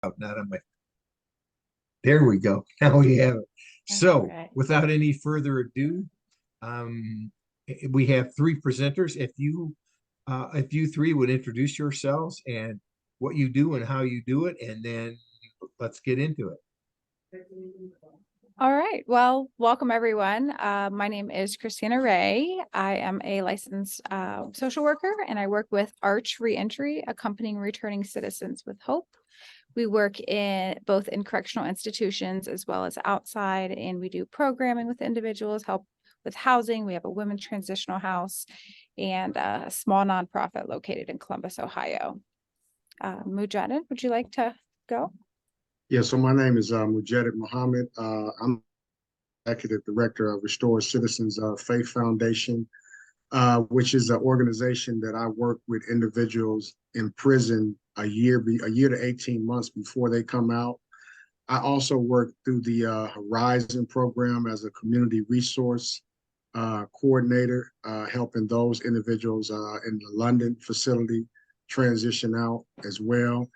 Not on my, there we go. Now we have it. All So right. without any further ado, we have three presenters. If you three would introduce yourselves and what you do and how you do it, and then let's get into it. All right. Well, welcome everyone. My name is Christina Ray. I am a licensed social worker, and I work with Arch Reentry, accompanying returning citizens with hope. We work both in correctional institutions as well as outside, and we do programming with individuals, help with housing. We have a women's transitional house and a small nonprofit located in Columbus, Ohio. Mujadid, would you like to go? Yeah, so my name is Mujadid Muhammad. I'm executive director of Restore Citizens Faith Foundation, which is an organization that I work with individuals in prison a year to 18 months before they come out. I also work through the Horizon program as a community resource coordinator, helping those individuals in the London facility transition out as well.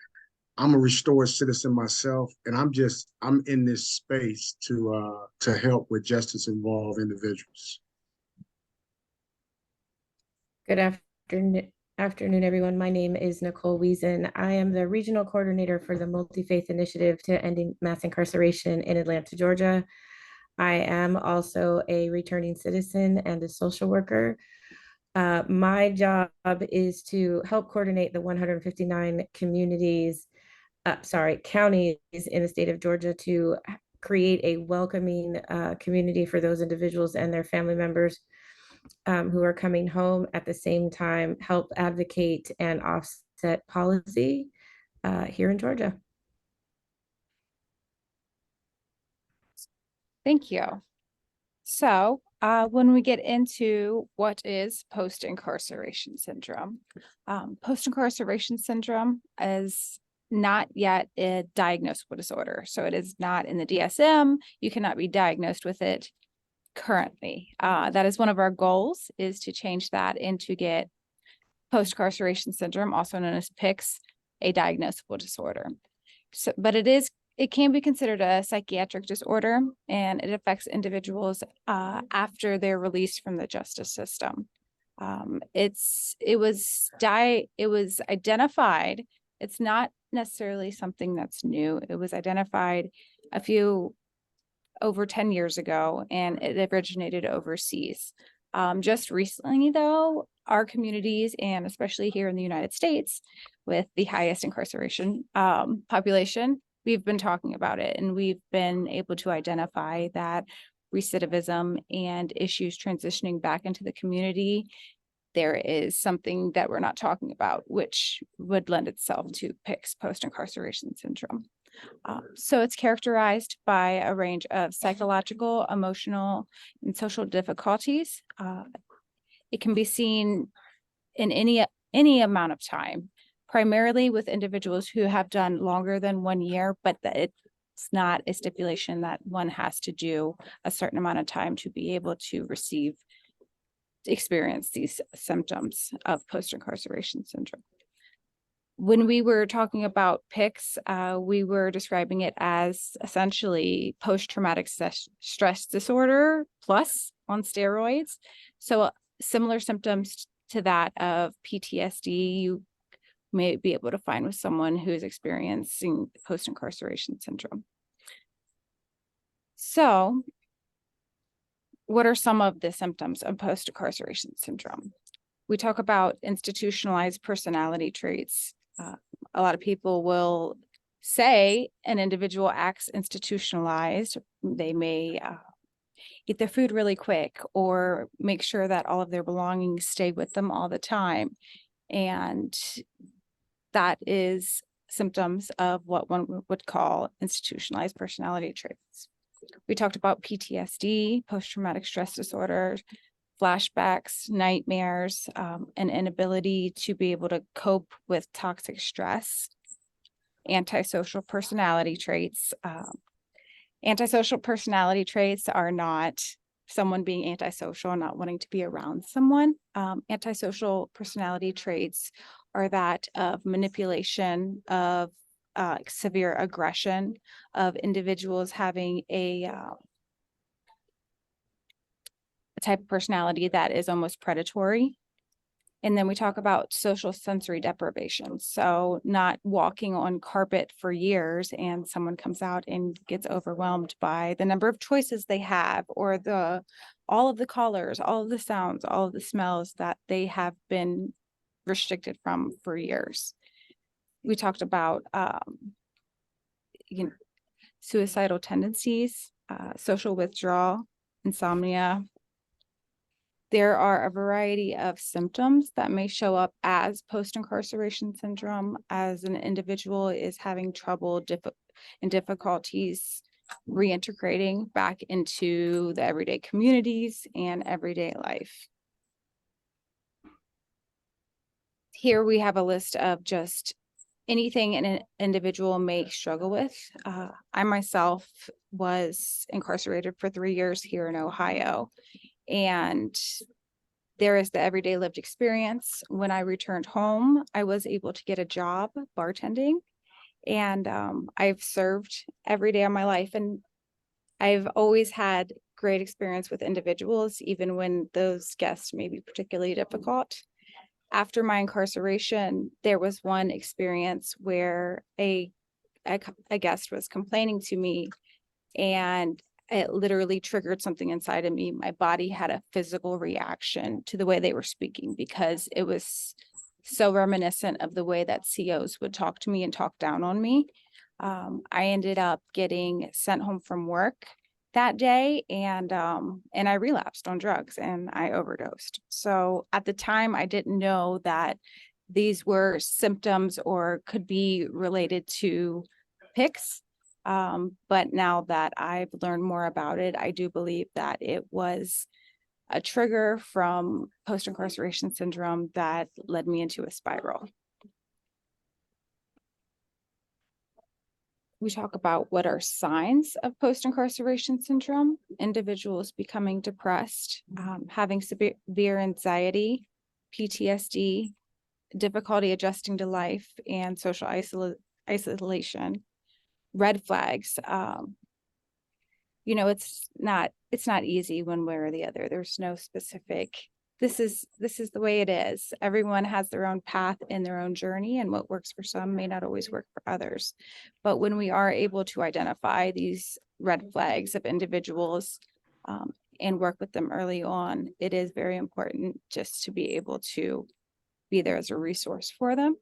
I'm a restored citizen myself, and I'm in this space to help with justice involved individuals. Good afternoon, everyone. My name is Nicole Wiesen. I am the regional coordinator for the Multi-Faith Initiative to Ending Mass Incarceration in Atlanta, Georgia. I am also a returning citizen and a social worker. My job is to help coordinate the 159 counties in the state of Georgia to create a welcoming community for those individuals and their family members who are coming home. At the same time, help advocate and offset policy here in Georgia. Thank you. So when we get into what is post-incarceration syndrome, post-incarceration syndrome is not yet a diagnosable disorder. So it is not in the DSM. You cannot be diagnosed with it currently. That is one of our goals, is to change that and to get post-incarceration syndrome, also known as PICS, a diagnosable disorder. So, but it can be considered a psychiatric disorder, and it affects individuals after they're released from the justice system. It was identified. It's not necessarily something that's new. It was identified over 10 years ago, and it originated overseas. Just recently, though, our communities, and especially here in the United States, with the highest incarceration population, we've been talking about it, and we've been able to identify that recidivism and issues transitioning back into the community, there is something that we're not talking about, which would lend itself to PICS, post-incarceration syndrome. So it's characterized by a range of psychological, emotional, and social difficulties. It can be seen in any amount of time, primarily with individuals who have done longer than 1 year, but it's not a stipulation that one has to do a certain amount of time to be able to experience these symptoms of post-incarceration syndrome. When we were talking about PICS, we were describing it as essentially post-traumatic stress disorder plus on steroids. So similar symptoms to that of PTSD, you may be able to find with someone who is experiencing post-incarceration syndrome. So what are some of the symptoms of post-incarceration syndrome? We talk about institutionalized personality traits. A lot of people will say an individual acts institutionalized. They may eat their food really quick or make sure that all of their belongings stay with them all the time. And that is symptoms of what one would call institutionalized personality traits. We talked about PTSD, post-traumatic stress disorder, flashbacks, nightmares, an inability to be able to cope with toxic stress, antisocial personality traits. Antisocial personality traits are not someone being antisocial, not wanting to be around someone. Antisocial personality traits are that of manipulation, of severe aggression, of individuals having a type of personality that is almost predatory. And then we talk about social sensory deprivation. So not walking on carpet for years and someone comes out and gets overwhelmed by the number of choices they have, or all of the colors, all of the sounds, all of the smells that they have been restricted from for years. We talked about suicidal tendencies, social withdrawal, insomnia. There are a variety of symptoms that may show up as post-incarceration syndrome, as an individual is having trouble and difficulties reintegrating back into the everyday communities and everyday life. Here we have a list of just anything an individual may struggle with. I myself was incarcerated for 3 years here in Ohio, and there is the everyday lived experience. When I returned home, I was able to get a job bartending, and I've served every day of my life, and I've always had great experience with individuals, even when those guests may be particularly difficult. After my incarceration, there was one experience where a guest was complaining to me, and it literally triggered something inside of me. My body had a physical reaction to the way they were speaking, because it was so reminiscent of the way that COs would talk to me and talk down on me. I ended up getting sent home from work that day, and I relapsed on drugs and I overdosed. So at the time, I didn't know that these were symptoms or could be related to PICS. But now that I've learned more about it, I do believe that it was a trigger from post-incarceration syndrome that led me into a spiral. We talk about what are signs of post-incarceration syndrome: individuals becoming depressed, having severe anxiety, PTSD, difficulty adjusting to life, and social isolation. Red flags. It's not easy one way or the other. There's no specific, this is the way it is. Everyone has their own path and their own journey, and what works for some may not always work for others. But when we are able to identify these red flags of individuals and work with them early on, it is very important just to be able to be there as a resource for them.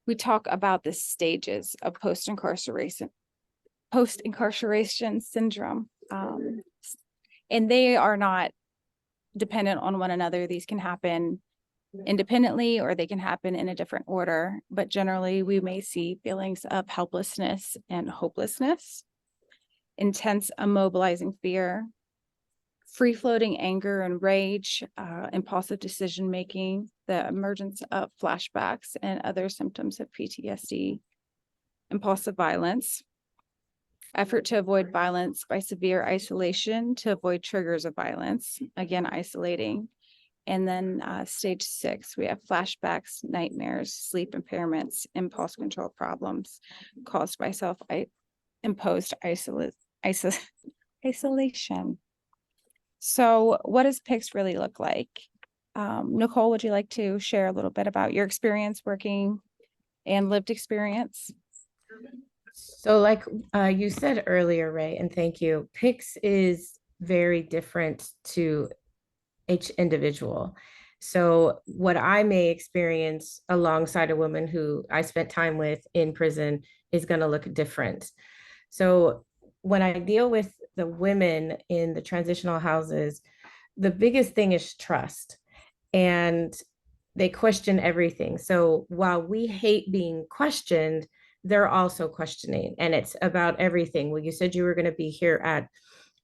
We talk about the stages of post-incarceration syndrome, and they are not dependent on one another. These can happen independently, or they can happen in a different order, but generally we may see feelings of helplessness and hopelessness, intense immobilizing fear, free-floating anger and rage, impulsive decision-making, the emergence of flashbacks and other symptoms of PTSD, impulsive violence, effort to avoid violence by severe isolation to avoid triggers of violence, again, isolating. And then stage 6, we have flashbacks, nightmares, sleep impairments, impulse control problems caused by self-imposed isolation. So what does PICS really look like? Nicole, would you like to share a little bit about your experience working and lived experience? So like you said earlier, Ray, and thank you, PICS is very different to each individual. So what I may experience alongside a woman who I spent time with in prison is going to look different. So when I deal with the women in the transitional houses, the biggest thing is trust, and they question everything. So while we hate being questioned, they're also questioning, and it's about everything. Well, you said you were going to be here at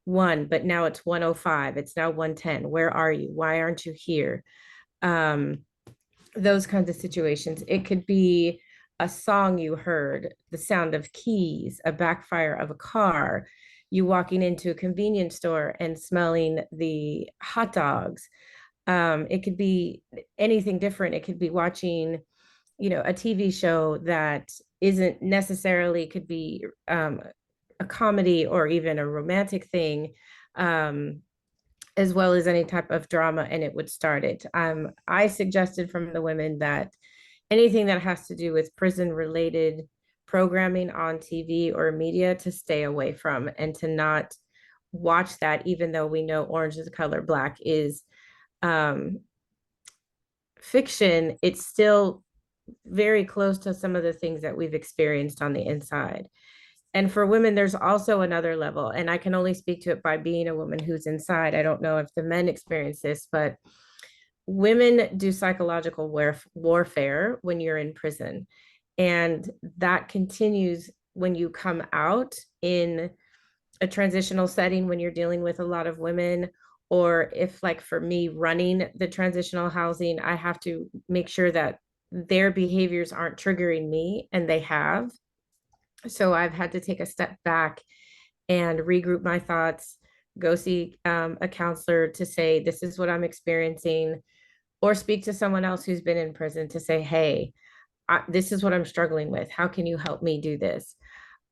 1, but now it's 1:05. It's now 1:10. Where are you? Why aren't you here? Those kinds of situations. It could be a song you heard, the sound of keys, a backfire of a car, you walking into a convenience store and smelling the hot dogs. It could be anything different. It could be watching a TV show that isn't necessarily could be a comedy or even a romantic thing, as well as any type of drama, and it would start it. I suggested from the women that anything that has to do with prison related programming on TV or media to stay away from, and to not watch that, even though we know Orange is the Color Black is fiction. It's still very close to some of the things that we've experienced on the inside. And for women, there's also another level, and I can only speak to it by being a woman who's inside. I don't know if the men experience this, but women do psychological warfare when you're in prison. And that continues when you come out in a transitional setting, when you're dealing with a lot of women, or if, like for me, running the transitional housing, I have to make sure that their behaviors aren't triggering me, and they have. So I've had to take a step back and regroup my thoughts, go see a counselor to say, this is what I'm experiencing, or speak to someone else who's been in prison to say, hey, this is what I'm struggling with. How can you help me do this?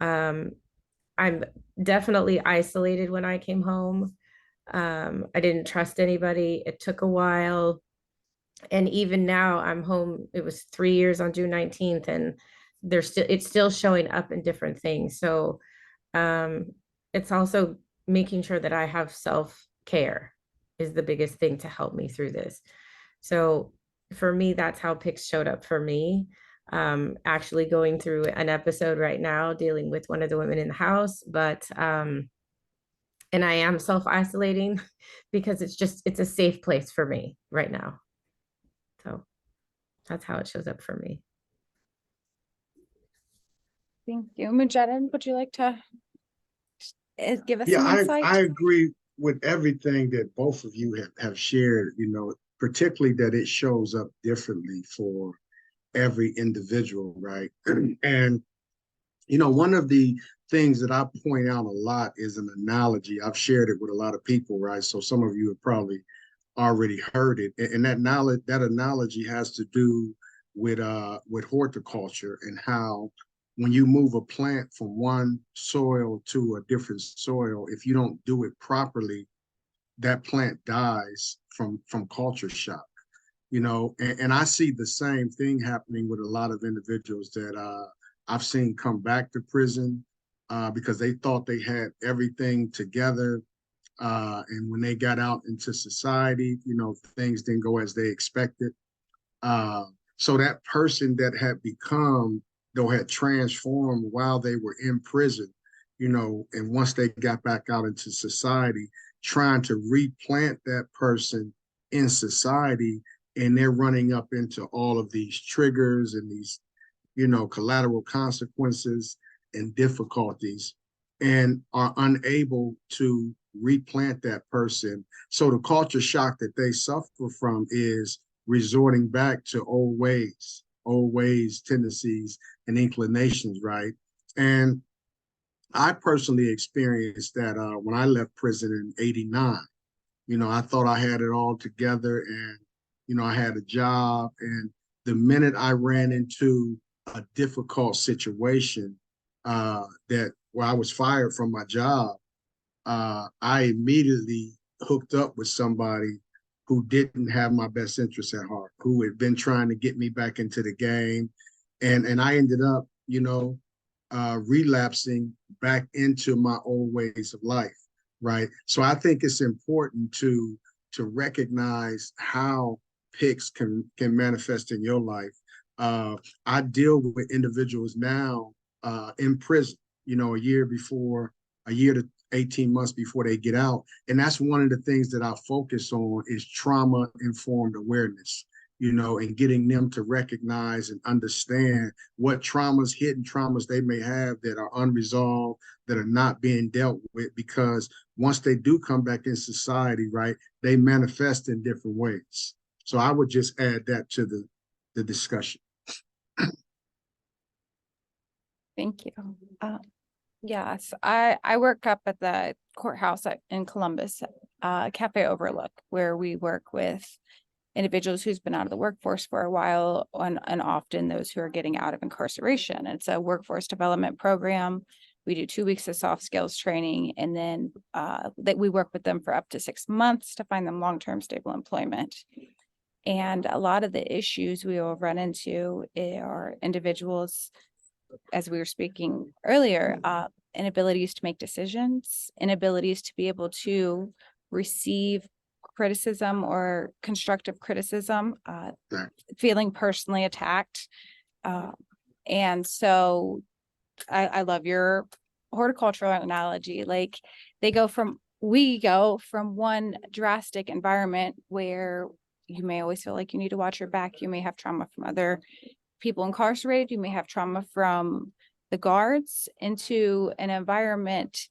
I'm definitely isolated when I came home. I didn't trust anybody. It took a while. And even now I'm home. It was 3 years on June 19th, and it's still showing up in different things. So it's also making sure that I have self-care is the biggest thing to help me through this. So for me, that's how PICS showed up for me. Actually going through an episode right now dealing with one of the women in the house, but and I am self-isolating because it's a safe place for me right now. So that's how it shows up for me. Thank you. Mujeddin, would you like to give us Yeah, some insight? I agree with everything that both of you have shared, particularly that it shows up differently for every individual, right? And, one of the things that I point out a lot is an analogy. I've shared it with a lot of people, right? So some of you have probably already heard it. And that analogy has to do with horticulture, and how when you move a plant from one soil to a different soil, if you don't do it properly, that plant dies from culture shock. And I see the same thing happening with a lot of individuals that I've seen come back to prison because they thought they had everything together. And when they got out into society, things didn't go as they expected. So that person that had become, though, had transformed while they were in prison, and once they got back out into society, trying to replant that person in society, and they're running up into all of these triggers and these, collateral consequences and difficulties, and are unable to replant that person. So the culture shock that they suffer from is resorting back to old ways, tendencies, and inclinations, right? And I personally experienced that when I left prison in '89. I thought I had it all together, and, I had a job. And the minute I ran into a difficult situation where I was fired from my job, I immediately hooked up with somebody who didn't have my best interests at heart, who had been trying to get me back into the game. And I ended up, relapsing back into my old ways of life, right? So I think it's important to recognize how PICS can manifest in your life. I deal with individuals now in prison, a year to 18 months before they get out. And that's one of the things that I focus on is trauma-informed awareness, and getting them to recognize and understand what hidden traumas they may have that are unresolved, that are not being dealt with, because once they do come back in society, right, they manifest in different ways. So I would just add that to the discussion. Thank you. Yes, I work up at the courthouse in Columbus, Cafe Overlook, where we work with individuals who's been out of the workforce for a while, and often those who are getting out of incarceration. It's a workforce development program. We do 2 weeks of soft skills training, and then that we work with them for up to 6 months to find them long-term stable employment. And a lot of the issues we will run into are individuals, as we were speaking earlier, inabilities to make decisions, inabilities to be able to receive criticism or constructive criticism, feeling personally attacked. And so I love your horticultural analogy. Like we go from one drastic environment where you may always feel like you need to watch your back. You may have trauma from other people incarcerated. You may have trauma from the guards, into an environment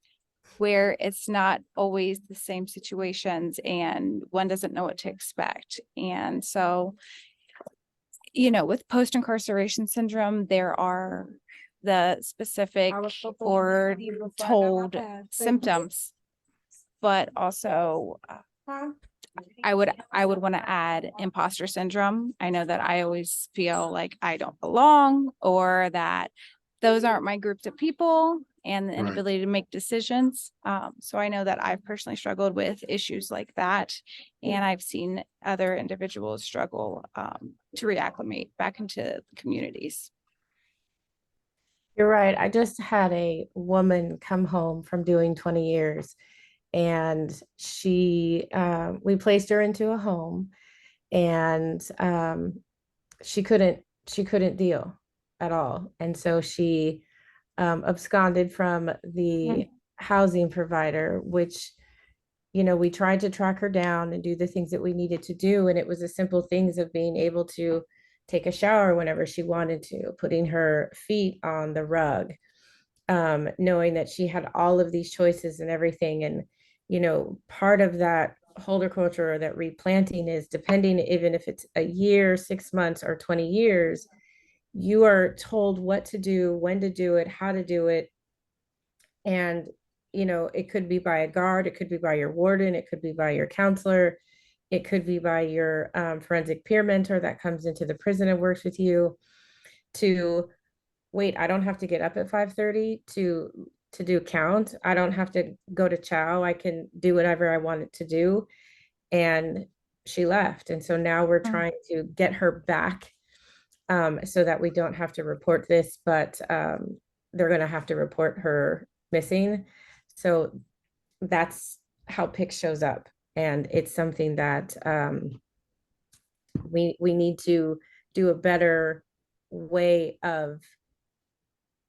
where it's not always the same situations and one doesn't know what to expect. And so, with post-incarceration syndrome, there are the specific or told symptoms, but also I would want to add imposter syndrome. I know that I always feel like I don't belong, or that those aren't my groups of people, and the inability to make decisions. So I know that I've personally struggled with issues like that, and I've seen other individuals struggle to reacclimate back into communities. You're right. I just had a woman come home from doing 20 years, and we placed her into a home, and she couldn't deal at all. And so she absconded from the housing provider, which, we tried to track her down and do the things that we needed to do. And it was the simple things of being able to take a shower whenever she wanted to, putting her feet on the rug, knowing that she had all of these choices and everything. And, part of that horticulture or that replanting is, depending, even if it's a year, 6 months, or 20 years, you are told what to do, when to do it, how to do it. And, it could be by a guard, it could be by your warden, it could be by your counselor, it could be by your forensic peer mentor that comes into the prison and works with you, to wait, I don't have to get up at 5:30 to do count. I don't have to go to chow. I can do whatever I wanted to do. And she left. And so now we're trying to get her back, so that we don't have to report this, but they're going to have to report her missing. So that's how PICS shows up. And it's something that we need to do a better way of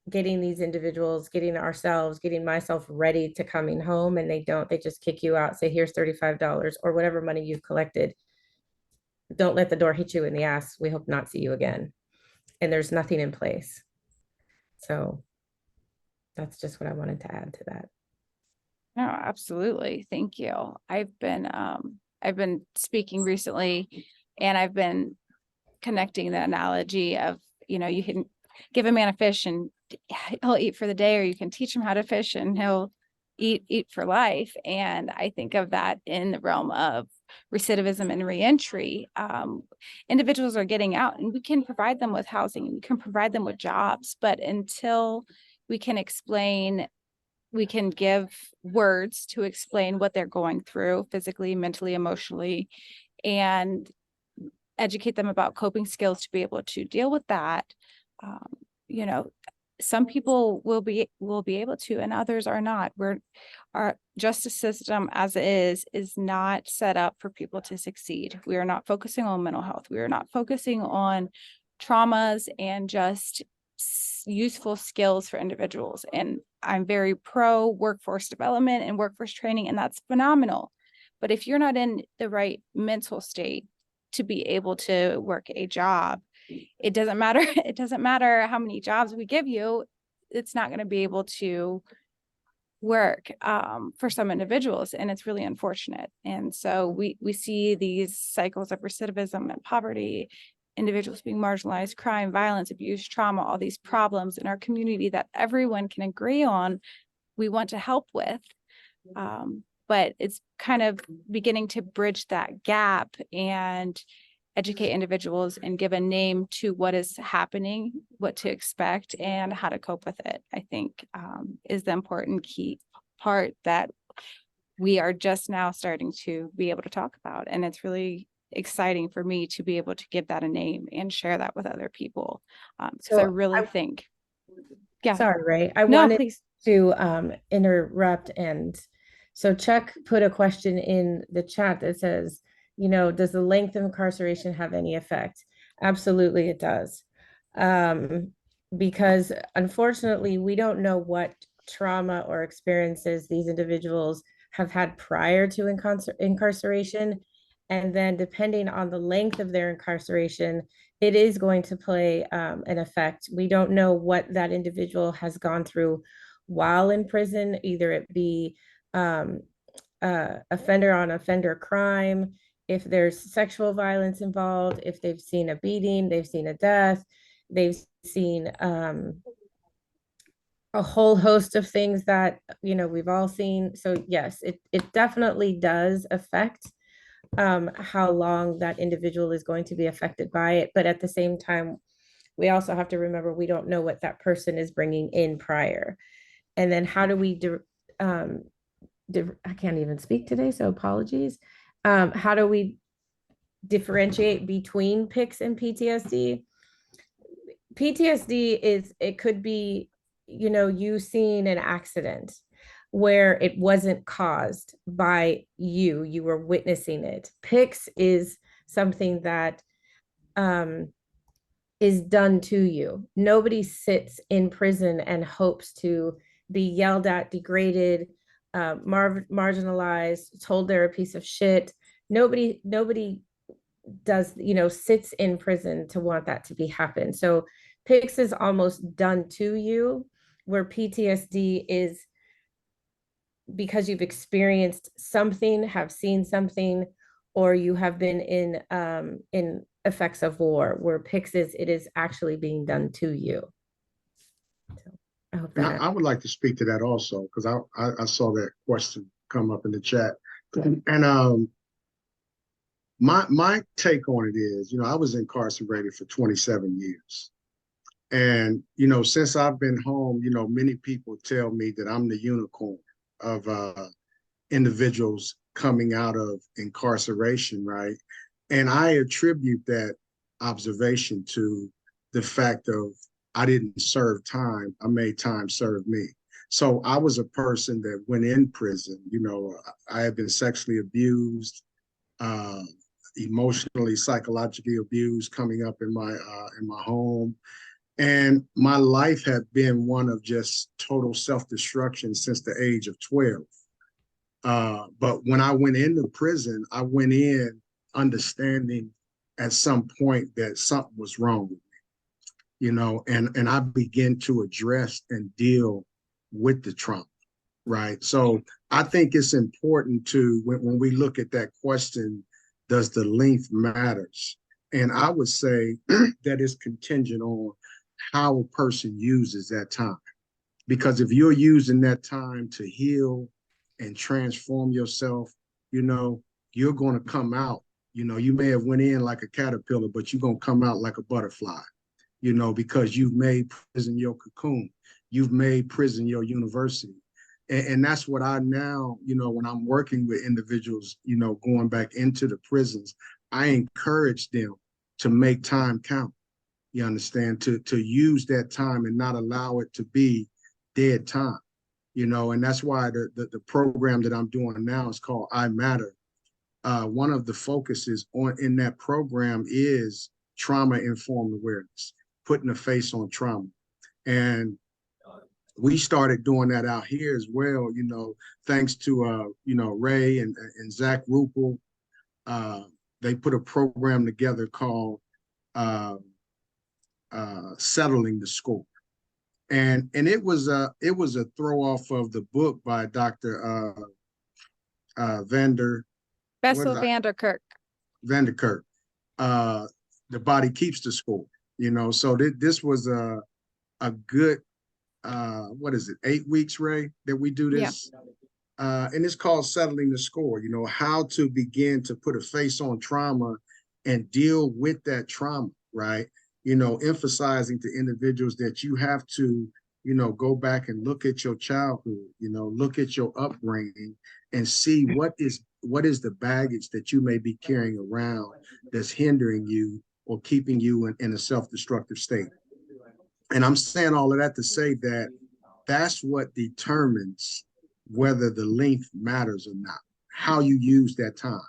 getting these individuals, getting ourselves, getting myself ready to coming home. And they just kick you out, say, here's $35 or whatever money you've collected. Don't let the door hit you in the ass. We hope not see you again. And there's nothing in place. So that's just what I wanted to add to that. No, absolutely. Thank you. I've been speaking recently, and I've been connecting the analogy of, you can give a man a fish and he'll eat for the day, or you can teach him how to fish and he'll eat for life. And I think of that in the realm of recidivism and reentry. Individuals are getting out, and we can provide them with housing, and we can provide them with jobs, but until we can give words to explain what they're going through physically, mentally, emotionally, and educate them about coping skills to be able to deal with that. Some people will be able to, and others are not. Our justice system as it is not set up for people to succeed. We are not focusing on mental health. We are not focusing on traumas and just useful skills for individuals. And I'm very pro workforce development and workforce training, and that's phenomenal. But if you're not in the right mental state to be able to work a job, it doesn't matter. It doesn't matter how many jobs we give you. It's not going to be able to work for some individuals. And it's really unfortunate. And so we see these cycles of recidivism and poverty, individuals being marginalized, crime, violence, abuse, trauma, all these problems in our community that everyone can agree on we want to help with. But it's kind of beginning to bridge that gap and educate individuals and give a name to what is happening, what to expect, and how to cope with it, I think is the important key part that we are just now starting to be able to talk about. And it's really exciting for me to be able to give that a name and share that with other people. Because I really think, yeah. Sorry, Ray. I No, wanted please. to interrupt. And so Chuck put a question in the chat that says, does the length of incarceration have any effect? Absolutely, it does. Because unfortunately, we don't know what trauma or experiences these individuals have had prior to incarceration. And then depending on the length of their incarceration, it is going to play an effect. We don't know what that individual has gone through while in prison, either it be offender on offender crime, if there's sexual violence involved, if they've seen a beating, they've seen a death, they've seen a whole host of things that we've all seen. So yes, it definitely does affect how long that individual is going to be affected by it. But at the same time, we also have to remember we don't know what that person is bringing in prior. And then how do we I can't even speak today, so apologies. How do we differentiate between PICS and PTSD? PTSD it could be, you seeing an accident where it wasn't caused by you were witnessing it. PICS is something that is done to you. Nobody sits in prison and hopes to be yelled at, degraded, marginalized, told they're a piece of shit. Nobody does, sits in prison to want that to be happen. So PICS is almost done to you, where PTSD is because you've experienced something, have seen something, or you have been in effects of war, where PICS it is actually being done to you. So I hope that. I would like to speak to that also, because I saw that question come up in the chat. And my take on it is, I was incarcerated for 27 years. And, since I've been home, many people tell me that I'm the unicorn of individuals coming out of incarceration, right? And I attribute that observation to the fact of I didn't serve time, I made time serve me. So I was a person that went in prison, I had been sexually abused, emotionally, psychologically abused coming up in my home. And my life had been one of just total self-destruction since the age of 12. But when I went into prison, I went in understanding at some point that something was wrong with me, and I began to address and deal with the trauma, right? So I think it's important to, when we look at that question, does the length matters? And I would say that it's contingent on how a person uses that time. Because if you're using that time to heal and transform yourself, you're going to come out. You may have went in like a caterpillar, but you're going to come out like a butterfly, because you've made prison your cocoon. You've made prison your university. And that's what I now, when I'm working with individuals, going back into the prisons, I encourage them to make time count. You understand, to use that time and not allow it to be dead time, and that's why the program that I'm doing now is called I Matter. One of the focuses in that program is trauma-informed awareness, putting a face on trauma. And we started doing that out here as well, thanks to, Ray and Zach Rupel. They put a program together called Settling the Score. And it was a throw off of the book by Dr. Bessel van der Kirk. The Body Keeps the Score. So this was a good 8 weeks, Ray, that we do this. Yeah. And it's called Settling the Score. How to begin to put a face on trauma and deal with that trauma, right? Emphasizing to individuals that you have to, go back and look at your childhood, look at your upbringing and see what is the baggage that you may be carrying around that's hindering you or keeping you in a self-destructive state. And I'm saying all of that to say that that's what determines whether the length matters or not, how you use that time,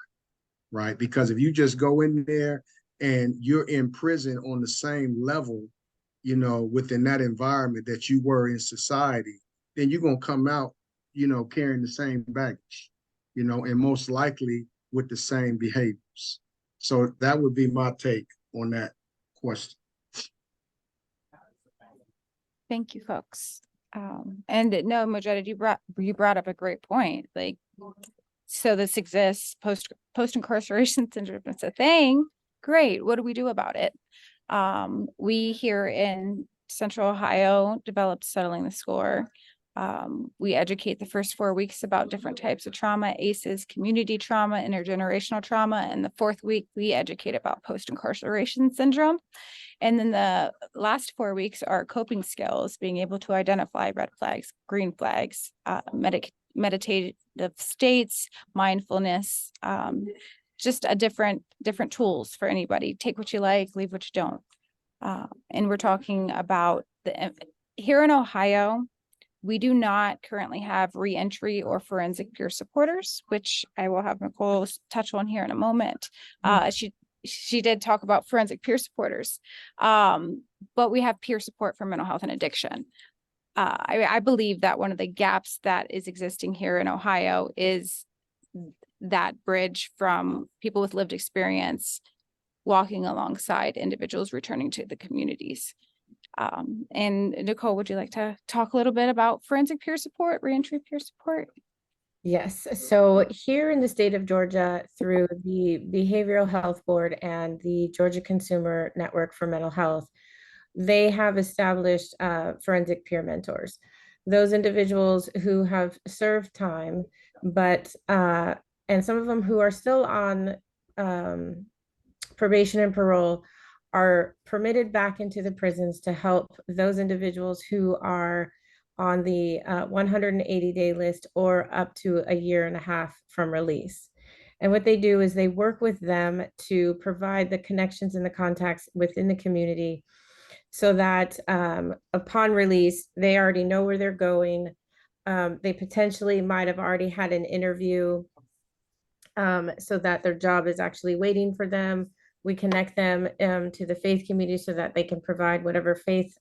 right? Because if you just go in there and you're in prison on the same level, within that environment that you were in society, then you're going to come out, carrying the same baggage, and most likely with the same behaviors. So that would be my take on that question. Thank you, folks. And no, Mujahid, you brought up a great point. Like, so this exists, post incarceration syndrome. It's a thing. Great. What do we do about it? We here in Central Ohio developed Settling the Score. We educate the first 4 weeks about different types of trauma, ACEs, community trauma, intergenerational trauma. And the 4th week, we educate about post-incarceration syndrome. And then the last 4 weeks are coping skills, being able to identify red flags, green flags, meditative states, mindfulness, just a different tools for anybody. Take what you like, leave what you don't. And we're talking about here in Ohio, we do not currently have reentry or forensic peer supporters, which I will have Nicole touch on here in a moment. She did talk about forensic peer supporters, but we have peer support for mental health and addiction. I believe that one of the gaps that is existing here in Ohio is that bridge from people with lived experience walking alongside individuals returning to the communities. And Nicole, would you like to talk a little bit about forensic peer support, reentry peer support? Yes. So here in the state of Georgia, through the Behavioral Health Board and the Georgia Consumer Network for Mental Health, they have established forensic peer mentors. Those individuals who have served time, but and some of them who are still on probation and parole are permitted back into the prisons to help those individuals who are on the 180-day list or up to a year and a half from release. And what they do is they work with them to provide the connections and the contacts within the community so that upon release, they already know where they're going. They potentially might have already had an interview so that their job is actually waiting for them. We connect them to the faith community so that they can provide whatever faith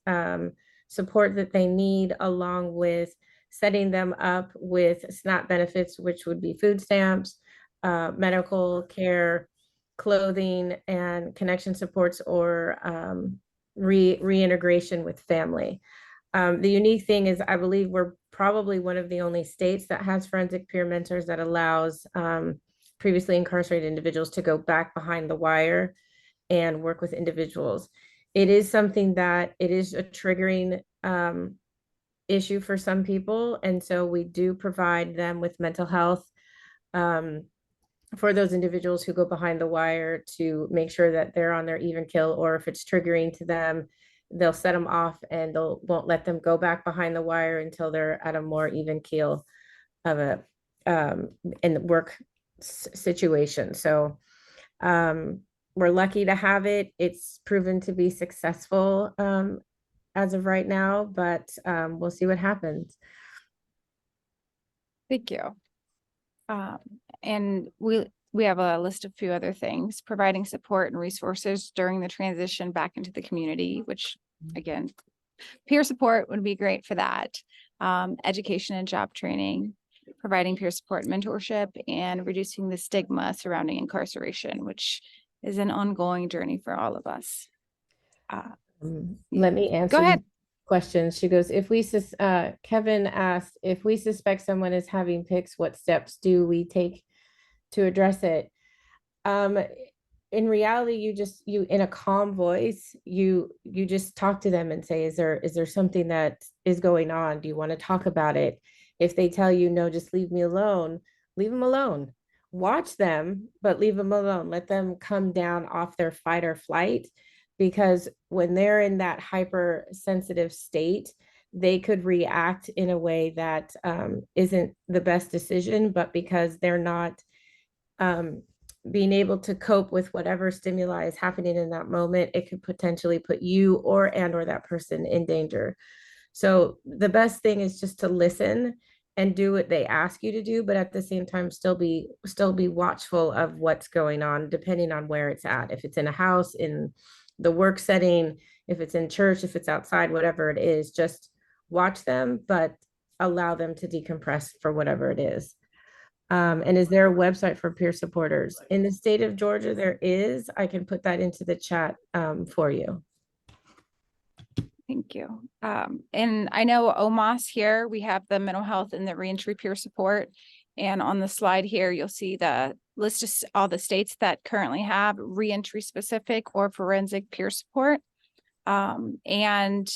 support that they need, along with setting them up with SNAP benefits, which would be food stamps, medical care, clothing, and connection supports or reintegration with family. The unique thing is, I believe we're probably one of the only states that has forensic peer mentors that allows previously incarcerated individuals to go back behind the wire and work with individuals. It is something that it is a triggering issue for some people. And so we do provide them with mental health for those individuals who go behind the wire to make sure that they're on their even kill, or if it's triggering to them, they'll set them off and won't let them go back behind the wire until they're at a more even keel of a in the work situation. So we're lucky to have it. It's proven to be successful as of right now, but we'll see what happens. Thank you. And we have a list of a few other things: providing support and resources during the transition back into the community, which again, peer support would be great for that. Education and job training, providing peer support and mentorship, and reducing the stigma surrounding incarceration, which is an ongoing journey for all of us. Let me answer. Go ahead. Questions. She goes, Kevin asked, if we suspect someone is having PICS, what steps do we take to address it? In reality, you in a calm voice, you just talk to them and say, is there something that is going on? Do you want to talk about it? If they tell you no, just leave me alone, leave them alone. watch them, but leave them alone. Let them come down off their fight or flight, because when they're in that hypersensitive state, they could react in a way that isn't the best decision, but because they're not um, being able to cope with whatever stimuli is happening in that moment, it could potentially put you or that person in danger. So the best thing is just to listen and do what they ask you to do, but at the same time still be watchful of what's going on, depending on where it's at. If it's in a house, in the work setting, if it's in church, if it's outside, whatever it is, just watch them, but allow them to decompress for whatever it is. And is there a website for peer supporters? In the state of Georgia, there is. I can put that into the chat for you. Thank you. And I know OMAS here, we have the mental health and the reentry peer support. And on the slide here, you'll see the list of all the states that currently have reentry specific or forensic peer support. And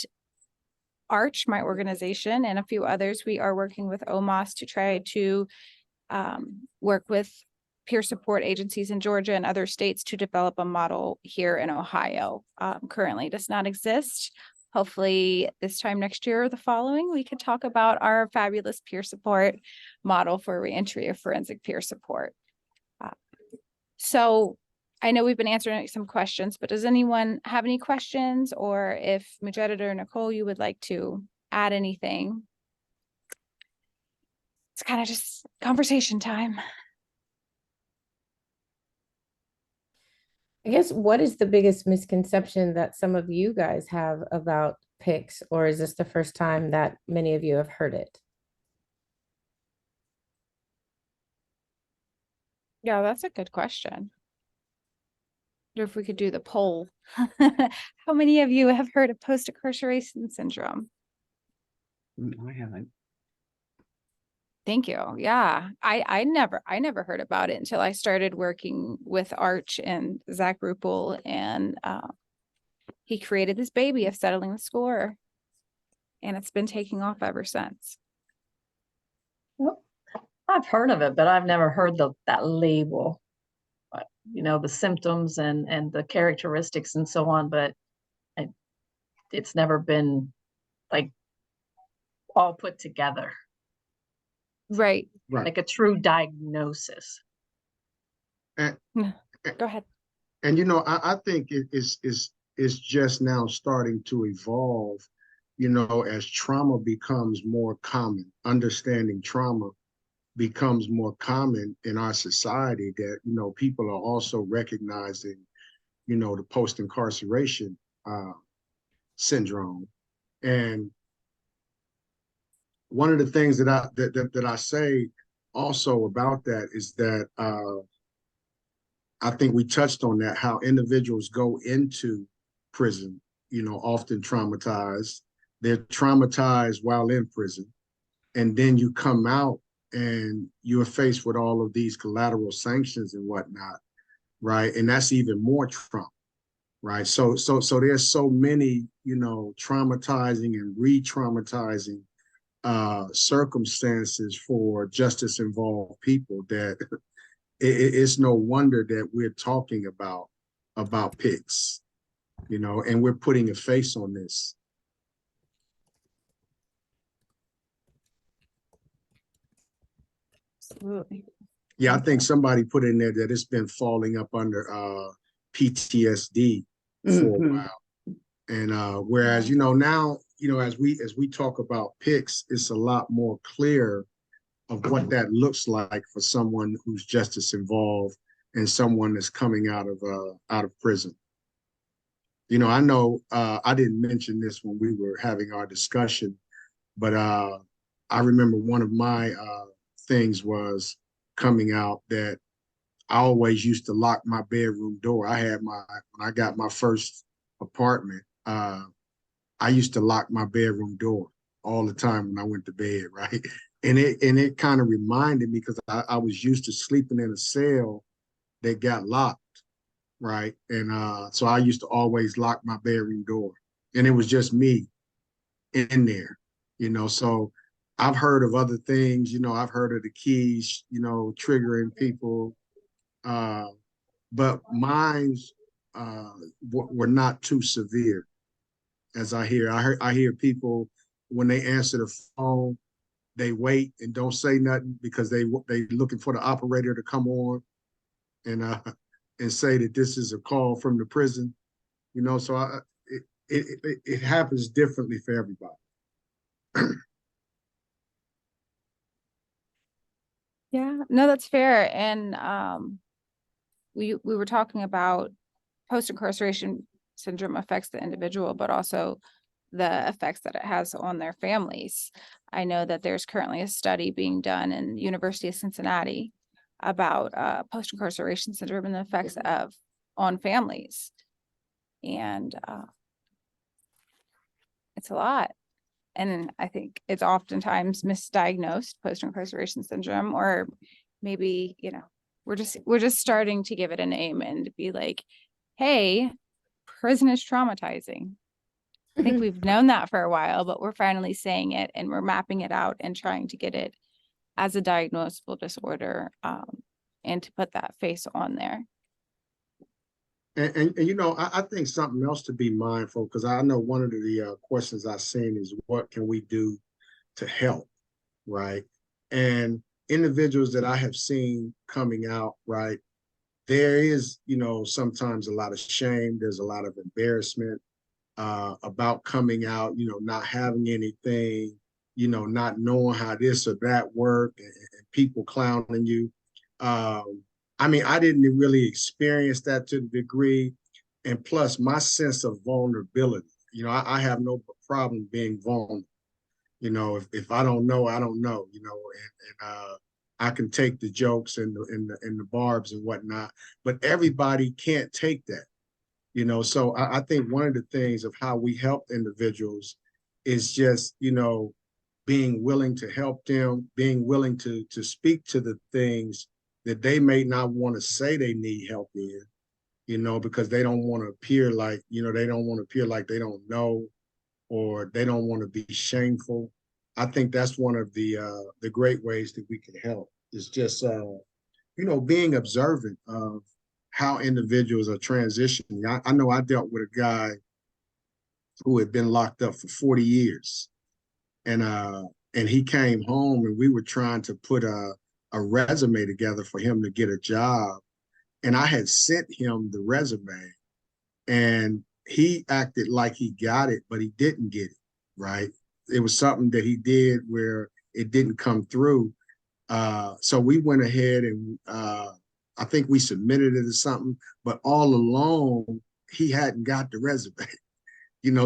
Arch, my organization, and a few others, we are working with OMAS to try to work with peer support agencies in Georgia and other states to develop a model here in Ohio. Currently does not exist. Hopefully this time next year or the following, we could talk about our fabulous peer support model for reentry of forensic peer support. So I know we've been answering some questions, but does anyone have any questions, or if Mujahid or Nicole, you would like to add anything? It's kind of just conversation time. I guess, what is the biggest misconception that some of you guys have about PICS, or is this the first time that many of you have heard it? Yeah, that's a good question. Or if we could do the poll. How many of you have heard of post incarceration syndrome? I haven't. Thank you. Yeah, I never heard about it until I started working with Arch and Zach Ruppel, and he created this baby of settling the score, and it's been taking off ever since. Well, I've heard of it, but I've never heard that label. But, you know, the symptoms and the characteristics and so on, but it's never been like all put together. Right. Right. Like a true diagnosis. And, Go ahead. and you know, I think it is just now starting to evolve, you know, as trauma becomes more common, understanding trauma becomes more common in our society, that, you know, people are also recognizing, you know, the post-incarceration syndrome. And one of the things that I say also about that is that I think we touched on that, how individuals go into prison, you know, often traumatized. They're traumatized while in prison. And then you come out and you're faced with all of these collateral sanctions and whatnot, right? And that's even more trauma, right? So there's so many, you know, traumatizing and re-traumatizing circumstances for justice involved people that it's no wonder that we're talking about PICS, you know, and we're putting a face on this. Absolutely. Yeah, I think somebody put in there that it's been falling up under PTSD for a while. And whereas, you know, now, you know, as we talk about PICS, it's a lot more clear of what that looks like for someone who's justice involved and someone that's coming out of prison. You know, I know I didn't mention this when we were having our discussion, but I remember one of my things was coming out that I always used to lock my bedroom door. When I got my first apartment, I used to lock my bedroom door all the time when I went to bed, right? And it kind of reminded me, because I was used to sleeping in a cell that got locked, right? And so I used to always lock my bedroom door, and it was just me in there, you know. So I've heard of other things, I've heard of the keys, triggering people. But mine's were not too severe, as I hear people when they answer the phone, they wait and don't say nothing because they looking for the operator to come on and say that this is a call from the prison, So it happens differently for everybody. Yeah, no, that's fair. And we were talking about post-incarceration syndrome affects the individual, but also the effects that it has on their families. I know that there's currently a study being done in University of Cincinnati about post-incarceration syndrome and the effects of on families. And it's a lot. And I think it's oftentimes misdiagnosed, post-incarceration syndrome, or maybe, we're just starting to give it a name and be like, hey, prison is traumatizing. I think we've known that for a while, but we're finally saying it and we're mapping it out and trying to get it as a diagnosable disorder, and to put that face on there. And I think something else to be mindful, because I know one of the questions I've seen is what can we do to help, right? And individuals that I have seen coming out, right, there is, sometimes a lot of shame. There's a lot of embarrassment about coming out, not having anything, not knowing how this or that work, and people clowning you. I mean, I didn't really experience that to the degree. And plus, my sense of vulnerability, I have no problem being vulnerable. If I don't know, I don't know, and I can take the jokes and the barbs and whatnot, but everybody can't take that. So I think one of the things of how we help individuals is just, being willing to help them, being willing to speak to the things that they may not want to say they need help in, because they don't want to appear like, they don't want to appear like they don't know, or they don't want to be shameful. I think that's one of the great ways that we can help is just, being observant of how individuals are transitioning. I know I dealt with a guy who had been locked up for 40 years. And he came home and we were trying to put a resume together for him to get a job. And I had sent him the resume and he acted like he got it, but he didn't get it, right? It was something that he did where it didn't come through. So we went ahead and I think we submitted it as something, but all along he hadn't got the resume.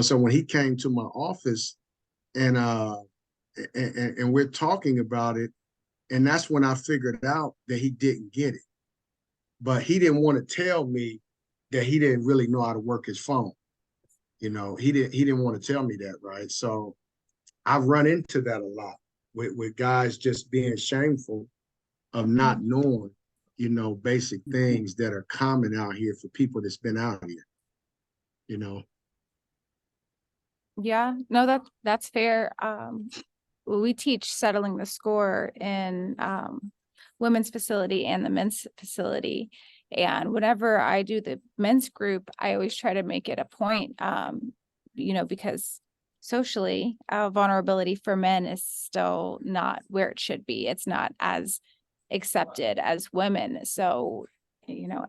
So when he came to my office and we're talking about it, and that's when I figured out that he didn't get it. But he didn't want to tell me that he didn't really know how to work his phone. He didn't want to tell me that, right? So I've run into that a lot with guys just being shameful of not knowing, basic things that are common out here for people that's been out here. Yeah, no, that's fair. We teach settling the score in women's facility and the men's facility. And whenever I do the men's group, I always try to make it a point, because socially, vulnerability for men is still not where it should be. It's not as accepted as women. So,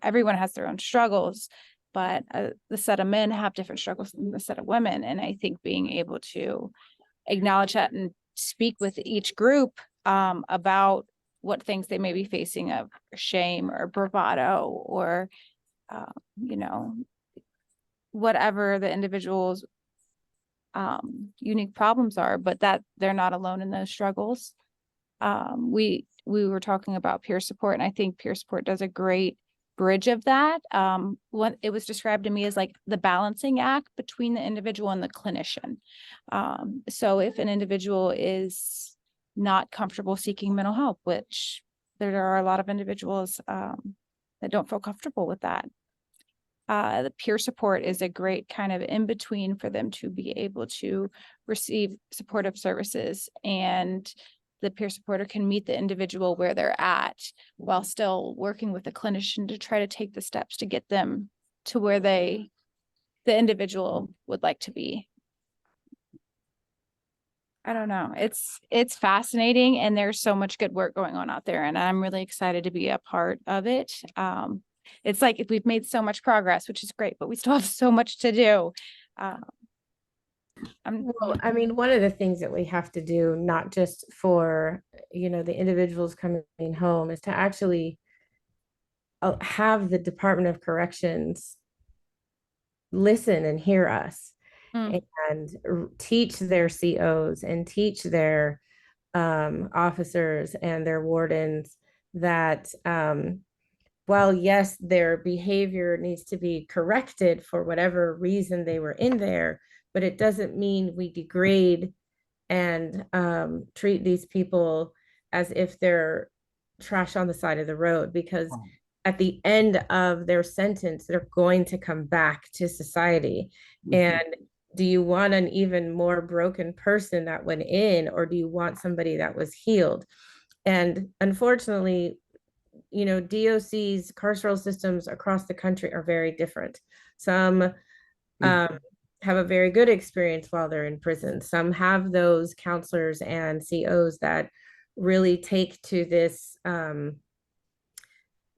everyone has their own struggles, but the set of men have different struggles than the set of women. And I think being able to acknowledge that and speak with each group about what things they may be facing of shame or bravado or, whatever the individual's unique problems are, but that they're not alone in those struggles. We were talking about peer support, and I think peer support does a great bridge of that. What it was described to me as like the balancing act between the individual and the clinician. So if an individual is not comfortable seeking mental help, which there are a lot of individuals that don't feel comfortable with that, The peer support is a great kind of in between for them to be able to receive supportive services, and the peer supporter can meet the individual where they're at while still working with the clinician to try to take the steps to get them to where the individual would like to be. I don't know. It's fascinating, and there's so much good work going on out there, and I'm really excited to be a part of it. It's like if we've made so much progress, which is great, but we still have so much to do. Well, I mean, one of the things that we have to do, not just for, the individuals coming home, is to actually have the Department of Corrections listen and hear us and teach their COs and teach their officers and their wardens that while yes, their behavior needs to be corrected for whatever reason they were in there, but it doesn't mean we degrade and treat these people as if they're trash on the side of the road, because at the end of their sentence, they're going to come back to society. And do you want an even more broken person that went in, or do you want somebody that was healed? And unfortunately, DOC's carceral systems across the country are very different. Some have a very good experience while they're in prison. Some have those counselors and COs that really take to this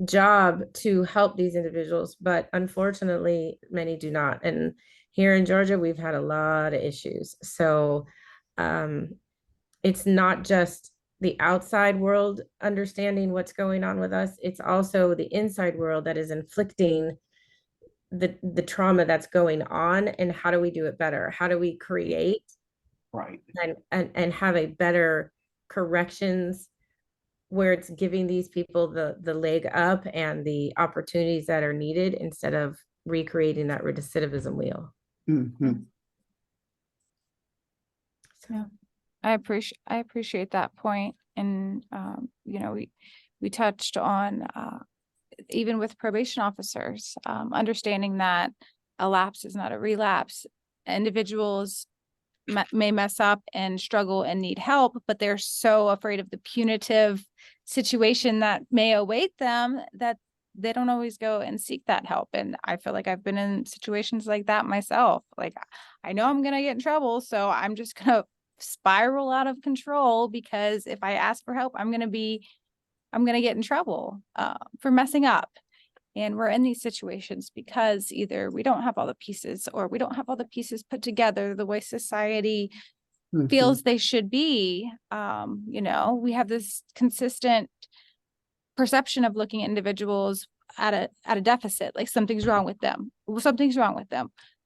job to help these individuals, but unfortunately, many do not. And here in Georgia, we've had a lot of issues. So it's not just the outside world understanding what's going on with us, it's also the inside world that is inflicting the trauma that's going on. And how do we do it better? How do we create and have a better corrections where it's giving these people the leg up and the opportunities that are needed, instead of recreating that recidivism wheel. Yeah, I appreciate that point. And we touched on even with probation officers, understanding that a lapse is not a relapse. Individuals may mess up and struggle and need help, but they're so afraid of the punitive situation that may await them that they don't always go and seek that help. And I feel like I've been in situations like that myself. Like, I know I'm going to get in trouble, so I'm just going to spiral out of control, because if I ask for help, I'm going to get in trouble for messing up. And we're in these situations because either we don't have all the pieces, or we don't have all the pieces put together the way society feels they should be. We have this consistent perception of looking at individuals at a deficit, like something's wrong with them.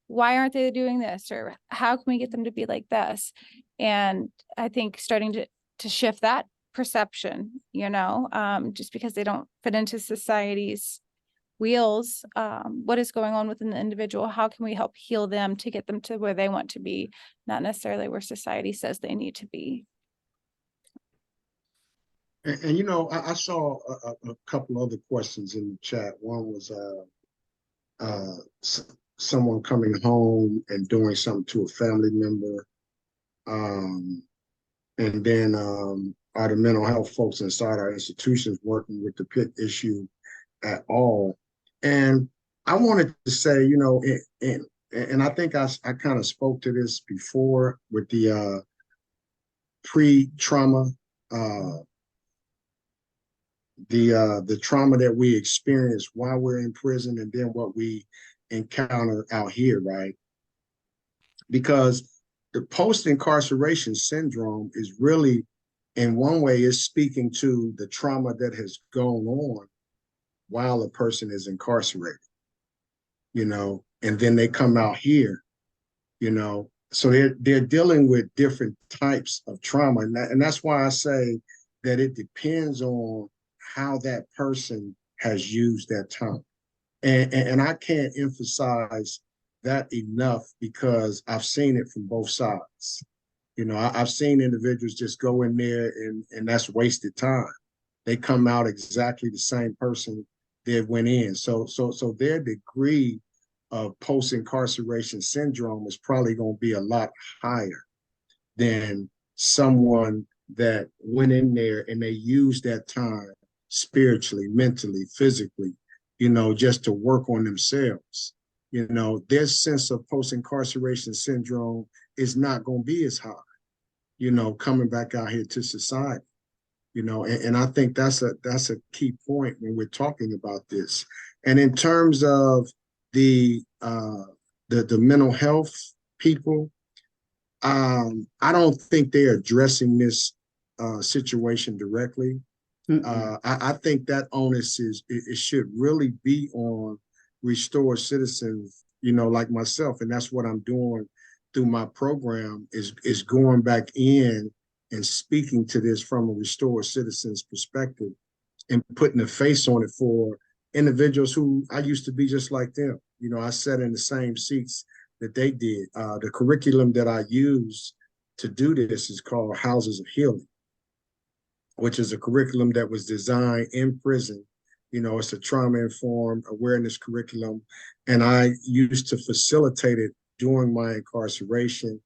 Why aren't they doing this? Or how can we get them to be like this? And I think starting to shift that perception, just because they don't fit into society's wheels, what is going on within the individual? How can we help heal them to get them to where they want to be, not necessarily where society says they need to be? And I saw a couple other questions in the chat. One was someone coming home and doing something to a family member. And then are the mental health folks inside our institutions working with the PICS issue at all? And I wanted to say, and I think I kind of spoke to this before with the pre-trauma, the trauma that we experience while we're in prison, and then what we encounter out here, right? Because the post-incarceration syndrome is really, in one way, is speaking to the trauma that has gone on while a person is incarcerated, and then they come out here, so they're dealing with different types of trauma. And that's why I say that it depends on how that person has used that time. And I can't emphasize that enough, because I've seen it from both sides. I've seen individuals just go in there and that's wasted time. They come out exactly the same person they went in. So their degree of post-incarceration syndrome is probably going to be a lot higher than someone that went in there and they used that time spiritually, mentally, physically, just to work on themselves. Their sense of post-incarceration syndrome is not going to be as high, coming back out here to society. And I think that's a key point when we're talking about this. And in terms of the mental health people, I don't think they're addressing this situation directly. I think that onus it should really be on restored citizens, like myself, and that's what I'm doing through my program is going back in and speaking to this from a restored citizens perspective and putting a face on it for individuals who I used to be just like them. I sat in the same seats that they did. The curriculum that I use to do this is called Houses of Healing, which is a curriculum that was designed in prison. It's a trauma-informed awareness curriculum, and I used to facilitate it during my incarceration.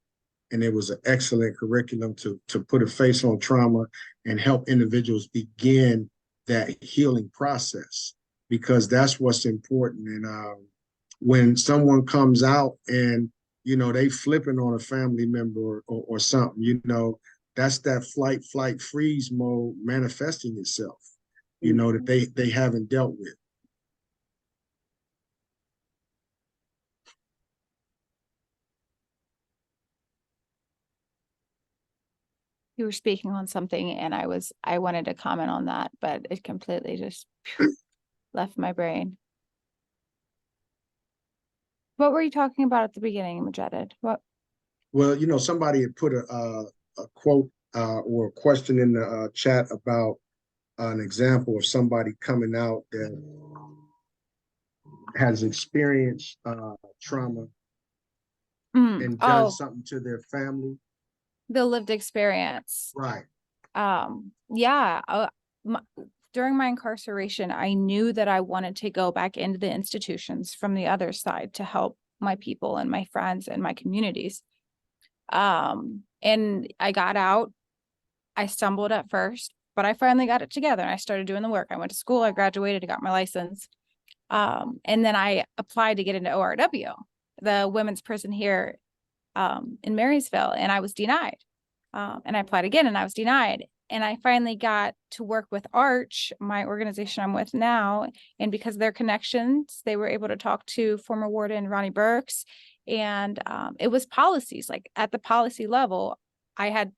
And it was an excellent curriculum to put a face on trauma and help individuals begin that healing process, because that's what's important. And when someone comes out and, they flipping on a family member or something, that's that flight, freeze mode manifesting itself, that they haven't dealt with. You were speaking on something and I wanted to comment on that, but it completely just left my brain. What were you talking about at the beginning, Mujaddid? What? Well, somebody had put a quote or a question in the chat about an example of somebody coming out that has experienced trauma and done something to their family. The lived experience. Right. Yeah. During my incarceration, I knew that I wanted to go back into the institutions from the other side to help my people and my friends and my communities. And I got out. I stumbled at first, but I finally got it together and I started doing the work. I went to school, I graduated, I got my license. And then I applied to get into ORW, the women's prison here in Marysville, and I was denied. And I applied again and I was denied. And I finally got to work with Arch, my organization I'm with now. And because of their connections, they were able to talk to former warden Ronnie Burks. And it was policies, like at the policy level, I had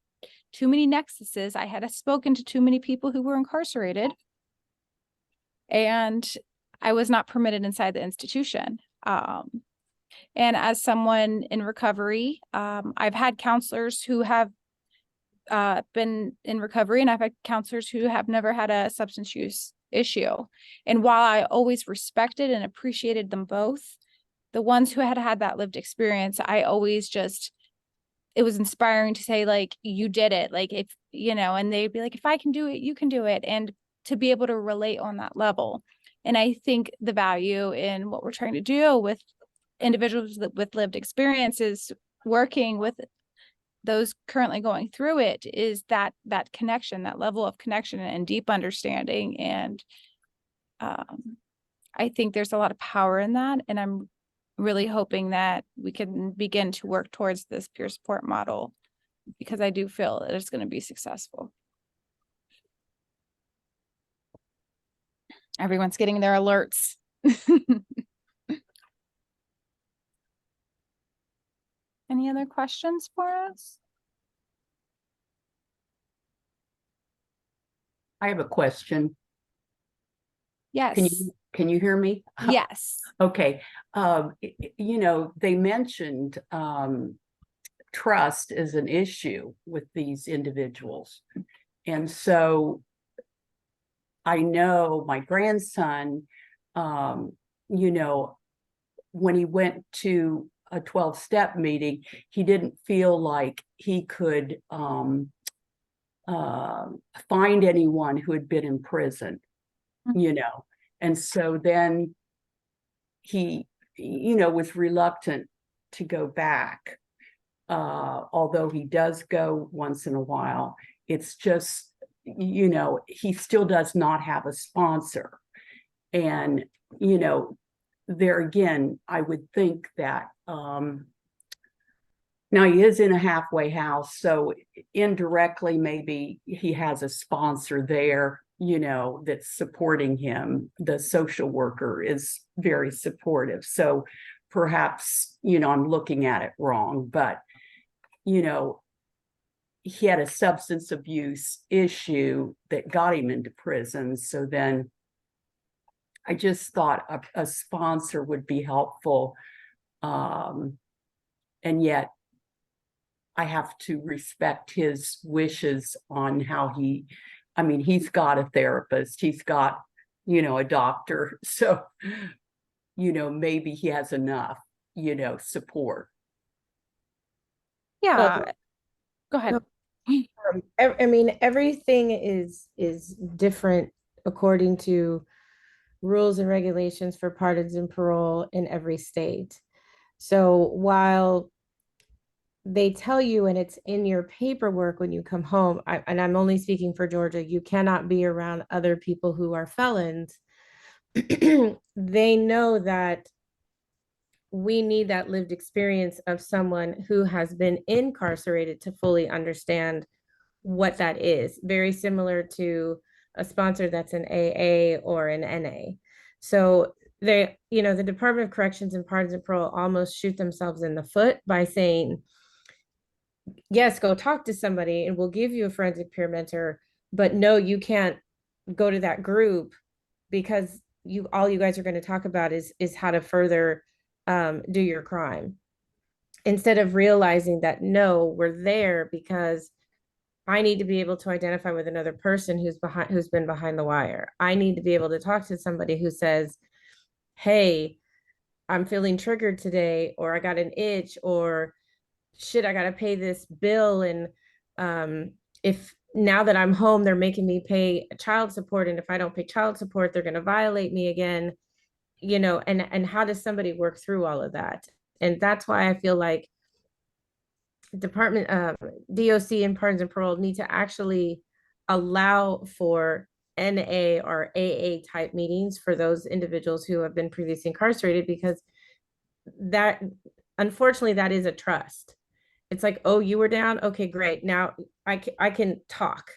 too many nexuses. I had spoken to too many people who were incarcerated. And I was not permitted inside the institution. And as someone in recovery, I've had counselors who have been in recovery, and I've had counselors who have never had a substance use issue. And while I always respected and appreciated them both, the ones who had that lived experience, I always it was inspiring to say, like, you did it. Like, if, and they'd be like, if I can do it, you can do it. And to be able to relate on that level. And I think the value in what we're trying to do with individuals with lived experiences, working with those currently going through it, is that connection, that level of connection and deep understanding. And I think there's a lot of power in that. And I'm really hoping that we can begin to work towards this peer support model, because I do feel that it's going to be successful. Everyone's getting their alerts. Any other questions for us? I have a question. Yes. Can you hear me? Yes. Okay. They mentioned trust is an issue with these individuals. And so I know my grandson, when he went to a 12-step meeting, he didn't feel like he could find anyone who had been in prison, and so then he was reluctant to go back. Although he does go once in a while, it's just, he still does not have a sponsor. And, there again, I would think that, now he is in a halfway house, so indirectly, maybe he has a sponsor there, that's supporting him. The social worker is very supportive. So perhaps, I'm looking at it wrong, but, he had a substance abuse issue that got him into prison. So then I just thought a sponsor would be helpful. And yet I have to respect his wishes on how he's got a therapist, he's got, a doctor. So, maybe he has enough, support. Yeah, go ahead. I mean, everything is different according to rules and regulations for pardons and parole in every state. So while they tell you, and it's in your paperwork when you come home, and I'm only speaking for Georgia, you cannot be around other people who are felons. They know that we need that lived experience of someone who has been incarcerated to fully understand what that is. Very similar to a sponsor that's an AA or an NA. So they, the Department of Corrections and Pardons and Parole almost shoot themselves in the foot by saying, yes, go talk to somebody and we'll give you a forensic peer mentor, but no, you can't go to that group because all you guys are going to talk about is how to further do your crime, instead of realizing that no, we're there because I need to be able to identify with another person who's been behind the wire. I need to be able to talk to somebody who says, hey, I'm feeling triggered today, or I got an itch, or shit, I got to pay this bill. And if now that I'm home, they're making me pay child support. And if I don't pay child support, they're going to violate me again, and how does somebody work through all of that? And that's why I feel like Department DOC and Pardons and Parole need to actually allow for NA or AA type meetings for those individuals who have been previously incarcerated, because that, unfortunately, that is a trust. It's like, oh, you were down, okay, great, now I can talk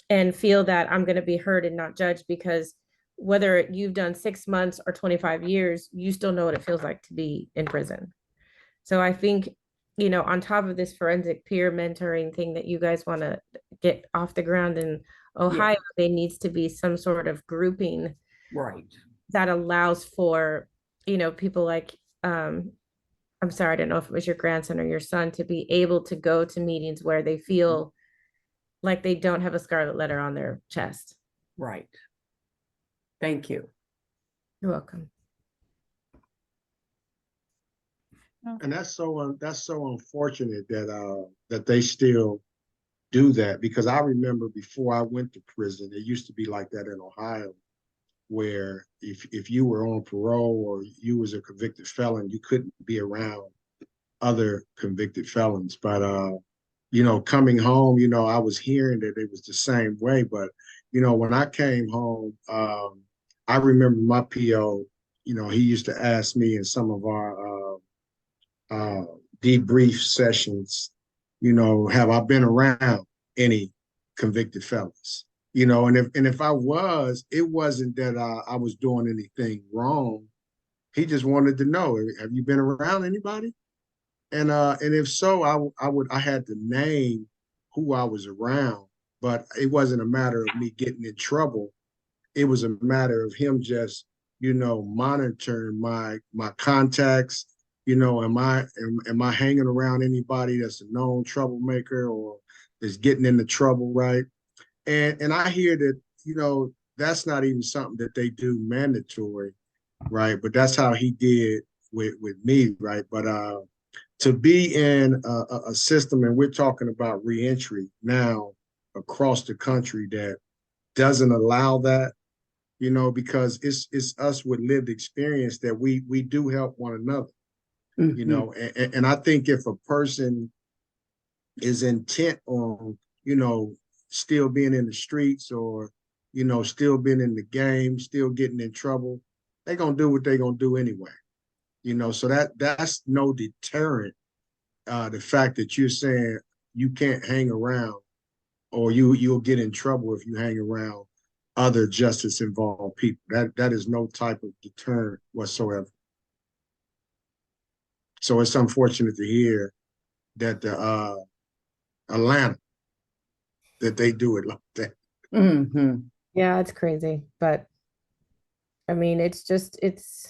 and feel that I'm going to be heard and not judged, because whether you've done 6 months or 25 years, you still know what it feels like to be in prison. So I think, on top of this forensic peer mentoring thing that you guys want to get off the ground in Ohio, there needs to be some sort of grouping, right, that allows for, people like, I'm sorry, I don't know if it was your grandson or your son, to be able to go to meetings where they feel like they don't have a scarlet letter on their chest. right. Thank you. You're welcome. And that's so unfortunate that they still do that, because I remember before I went to prison, it used to be like that in Ohio, where if you were on parole or you was a convicted felon, you couldn't be around other convicted felons. But coming home, I was hearing that it was the same way. But when I came home, I remember my PO. He used to ask me in some of our debrief sessions, have I been around any convicted felons? And if I was, it wasn't that I was doing anything wrong. He just wanted to know, have you been around anybody? And if so, I had to name who I was around, but it wasn't a matter of me getting in trouble. It was a matter of him just, monitoring my contacts. Am I hanging around anybody that's a known troublemaker or is getting into trouble, right? And I hear that, that's not even something that they do mandatory, right? But that's how he did with me, right? But to be in a system, and we're talking about reentry now across the country, that doesn't allow that, you know, because it's us with lived experience that we do help one another, you Mhm. know, and I think if a person is intent on, you know, still being in the streets or, you know, still being in the game, still getting in trouble, they're gonna do what they're gonna do anyway. You know, so that's no deterrent. The fact that you're saying you can't hang around or you'll get in trouble if you hang around other justice involved people. That is no type of deterrent whatsoever. So it's unfortunate to hear that the Atlanta that they do it like that. Mhm. Yeah, it's crazy, but I mean, it's just it's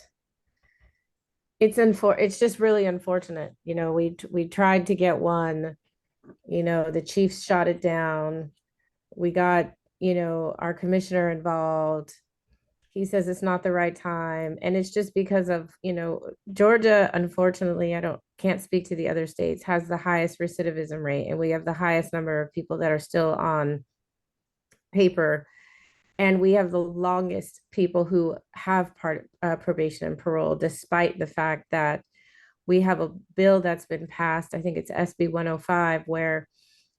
just really unfortunate. You know, we tried to get one, you know, the Chiefs shot it down. We got, you know, our commissioner involved. He says it's not the right time. And it's just because of, you know, Georgia, unfortunately, can't speak to the other states, has the highest recidivism rate. And we have the highest number of people that are still on paper. And we have the longest people who have probation and parole, despite the fact that we have a bill that's been passed. I think it's SB 105, where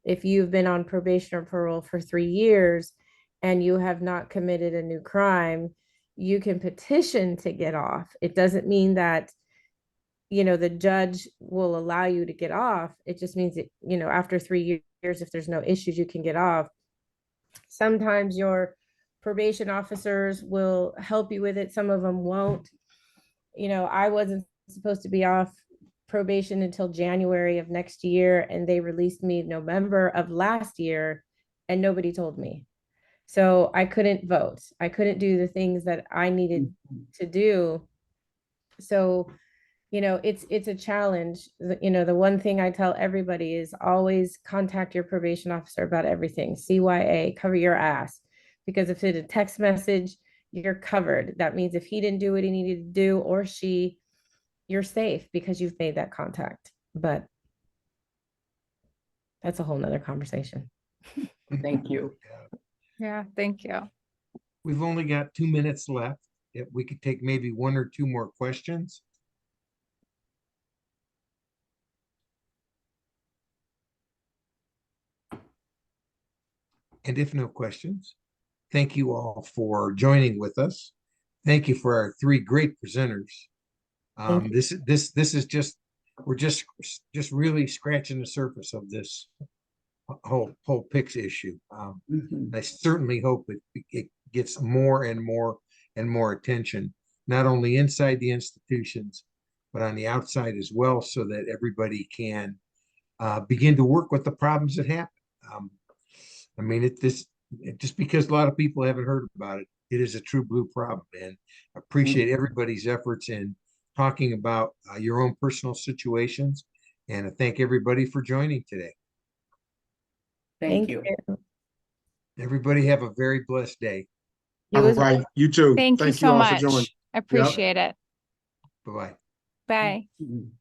if you've been on probation or parole for 3 years and you have not committed a new crime, you can petition to get off. It doesn't mean that, you know, the judge will allow you to get off. It just means that, you know, after 3 years, if there's no issues, you can get off. Sometimes your probation officers will help you with it. Some of them won't. You know, I wasn't supposed to be off probation until January of next year, and they released me November of last year, and nobody told me. So I couldn't vote. I couldn't do the things that I needed to do. So, you know, it's a challenge. You know, the one thing I tell everybody is always contact your probation officer about everything. CYA, cover your ass. Because if it's a text message, you're covered. That means if he didn't do what he needed to do, or she, you're safe because you've made that contact. But that's a whole nother conversation. Thank you. Yeah, thank you. We've only got 2 minutes left. If we could take maybe one or two more questions. And if no questions, thank you all for joining with us. Thank you for our three great presenters. This is just, we're just really scratching the surface of this whole PICS issue. Mhm. I certainly hope it gets more and more and more attention, not only inside the institutions, but on the outside as well, so that everybody can begin to work with the problems that happen. I mean, just because a lot of people haven't heard about it, it is a true blue problem, and I appreciate everybody's efforts in talking about your own personal situations. And I thank everybody for joining today. Thank you. Everybody have a very blessed day. You All as well. right, you too. Thank you Thank you so all for joining. much. I appreciate it. Bye-bye. Bye. Mhm.